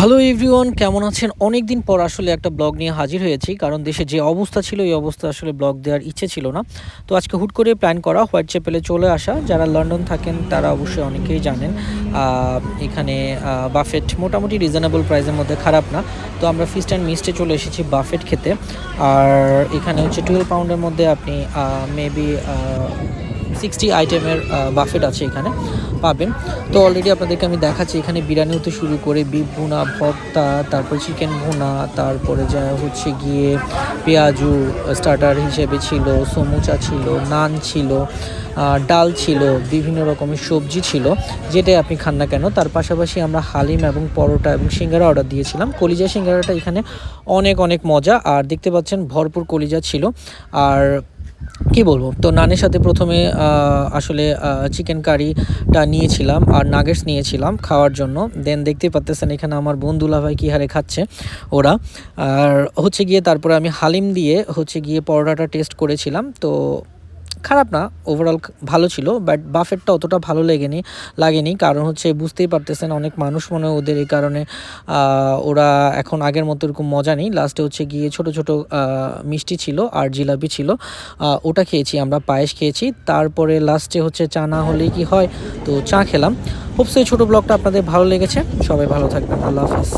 Hello everyone, কেমন আছেন? অনেক দিন পর আসলে একটা ব্লগ নিয়ে হাজির হয়েছি, কারণ দেশে যে অবস্থা ছিল এই অবস্থা আসলে ব্লগ দেওয়ার ইচ্ছে ছিল না। তো আজকে হুট করে প্ল্যান করা হোয়াইট চ্যাপেলে চলে আসা। যারা লন্ডন থাকেন তারা অবশ্যই অনেকেই জানেন এখানে বাফেট মোটামুটি রিজনেবল প্রাইসের মধ্যে, খারাপ না। তো আমরা ফিস্ট অ্যান্ড মিস্টে চলে এসেছি বাফেট খেতে। আর এখানে হচ্ছে 12 পাউন্ডের মধ্যে আপনি মেবি 60 আইটেমের বাফেট আছে এখানে পাবেন। তো অলরেডি আপনাদেরকে আমি দেখাচ্ছি, এখানে বিরিয়ানি হতে শুরু করে বিফ ভুনা, ভর্তা, তারপর চিকেন ভুনা, তারপরে যা হচ্ছে গিয়ে পেঁয়াজু স্টার্টার হিসেবে ছিল, সমুচা ছিল, নান ছিল, ডাল ছিল, বিভিন্ন রকমের সবজি ছিল, যেটাই আপনি খান না কেন। তার পাশাপাশি আমরা হালিম এবং পরোটা এবং সিঙ্গারা অর্ডার দিয়েছিলাম। কলিজা সিঙ্গারাটা এখানে অনেক অনেক মজা, আর দেখতে পাচ্ছেন ভরপুর কলিজা ছিল। আর কি বলবো, তো নানের সাথে প্রথমে আসলে চিকেন কারিটা নিয়েছিলাম আর নাগেটস নিয়েছিলাম খাওয়ার জন্য। দেন দেখতে পাচ্তেছেন এখানে আমার বন্ধুলা ভাই কী হারে খাচ্ছে ওরা। আর হচ্ছে গিয়ে তারপরে আমি হালিম দিয়ে হচ্ছে গিয়ে পরোটাটা টেস্ট করেছিলাম। তো খারাপ না, ওভারঅল ভালো ছিল, বাট বাফেটটা অতটা ভালো লাগেনি, কারণ হচ্ছে বুঝতেই পারতেছেন অনেক মানুষ মনে হয় ওদের, এই কারণে ওরা এখন আগের মতো এরকম মজা নেই। লাস্টে হচ্ছে গিয়ে ছোট ছোট মিষ্টি ছিল আর জিলাপি ছিল, ওটা খেয়েছি আমরা, পায়েস খেয়েছি। তারপরে লাস্টে হচ্ছে চা না হলেই কি হয়, তো চা খেলাম। হোপস এই ছোটো ব্লগটা আপনাদের ভালো লেগেছে। সবাই ভালো থাকবেন, আল্লাহ হাফেজ।